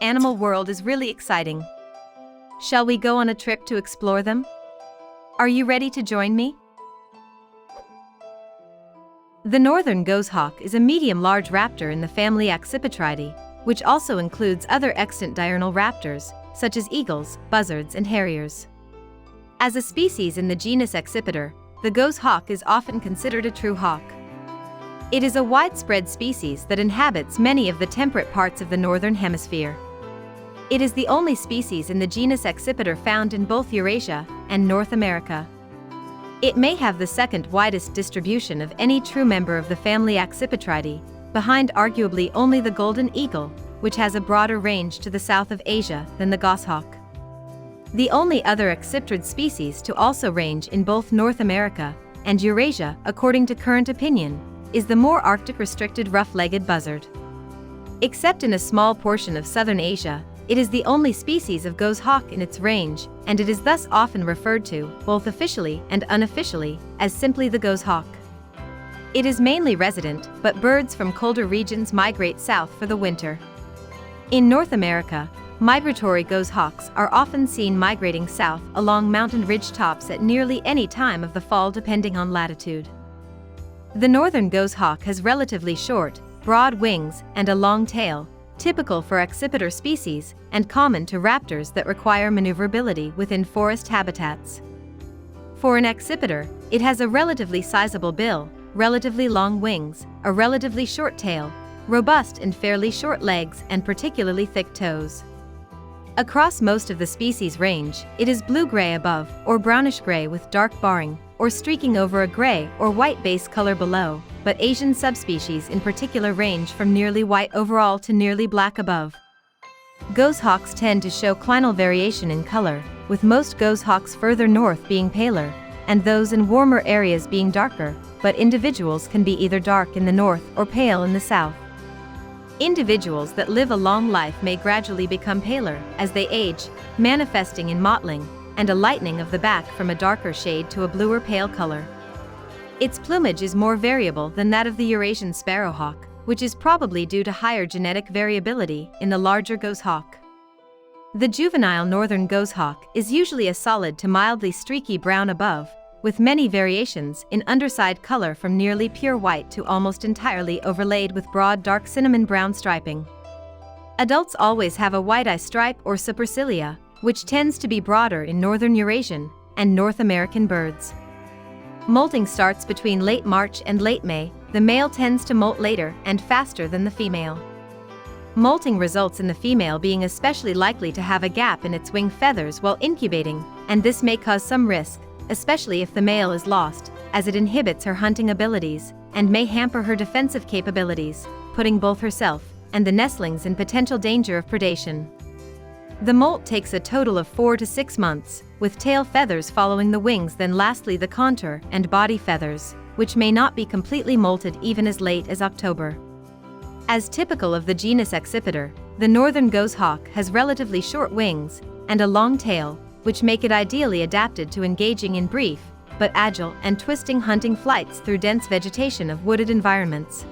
animal world is really exciting. Shall we go on a trip to explore them? Are you ready to join me? The northern gos-hawk is a medium-large raptor in the family Accipitridae, which also includes other extant diurnal raptors, such as eagles, buzzards, and harriers. As a species in the genus Accipiter, the gos-hawk is often considered a true hawk. It is a widespread species that inhabits many of the temperate parts of the Northern Hemisphere. It is the only species in the genus Accipiter found in both Eurasia and North America. It may have the second widest distribution of any true member of the family Accipitridae, behind arguably only the golden eagle, which has a broader range to the south of Asia than the goshawk. The only other acciptrid species to also range in both North America and Eurasia, according to current opinion, is the more Arctic restricted rough-legged buzzard. Except in a small portion of southern Asia, it is the only species of gos-hawk in its range, and it is thus often referred to, both officially and unofficially, as simply the gos-hawk. It is mainly resident, but birds from colder regions migrate south for the winter. In North America, migratory gos-hawks are often seen migrating south along mountain ridge tops at nearly any time of the fall depending on latitude. The northern gos-hawk has relatively short, broad wings and a long tail, typical for Accipiter species and common to raptors that require maneuverability within forest habitats. For an Accipiter, it has a relatively sizable bill, relatively long wings, a relatively short tail, robust and fairly short legs, and particularly thick toes. Across most of the species range, it is blue-gray above or brownish-gray with dark barring, or streaking over a gray or white base color below, but Asian subspecies in particular range from nearly white overall to nearly black above. Gos-hawks tend to show clinal variation in color, with most gos-hawks further north being paler, and those in warmer areas being darker, but individuals can be either dark in the north or pale in the south. Individuals that live a long life may gradually become paler as they age, manifesting in mottling, and a lightening of the back from a darker shade to a bluer pale color. Its plumage is more variable than that of the Eurasian sparrowhawk, which is probably due to higher genetic variability in the larger gos-hawk. The juvenile northern gos-hawk is usually a solid to mildly streaky brown above, with many variations in underside color from nearly pure white to almost entirely overlaid with broad dark cinnamon brown striping. Adults always have a white eye stripe or supercilia, which tends to be broader in northern Eurasian and North American birds. Molting starts between late March and late May. The male tends to molt later and faster than the female. Molting results in the female being especially likely to have a gap in its wing feathers while incubating, and this may cause some risk, especially if the male is lost, as it inhibits her hunting abilities and may hamper her defensive capabilities, putting both herself and the nestlings in potential danger of predation. The molt takes a total of 4 to 6 months, with tail feathers following the wings, then lastly the contour and body feathers, which may not be completely molted even as late as October. As typical of the genus Accipiter, the northern gos-hawk has relatively short wings and a long tail, which make it ideally adapted to engaging in brief, but agile and twisting hunting flights through dense vegetation of wooded environments.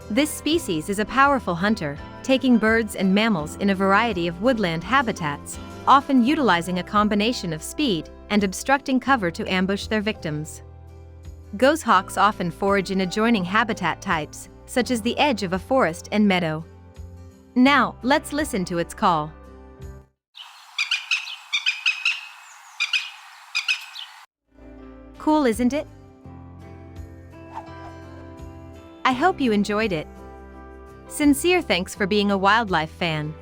This species is a powerful hunter, taking birds and mammals in a variety of woodland habitats, often utilizing a combination of speed and obstructing cover to ambush their victims. Gos-hawks often forage in adjoining habitat types, such as the edge of a forest and meadow. Now, let's listen to its call. Cool, isn't it? I hope you enjoyed it. Sincere thanks for being a wildlife fan.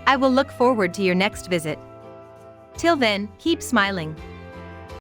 I will look forward to your next visit. Till then, keep smiling.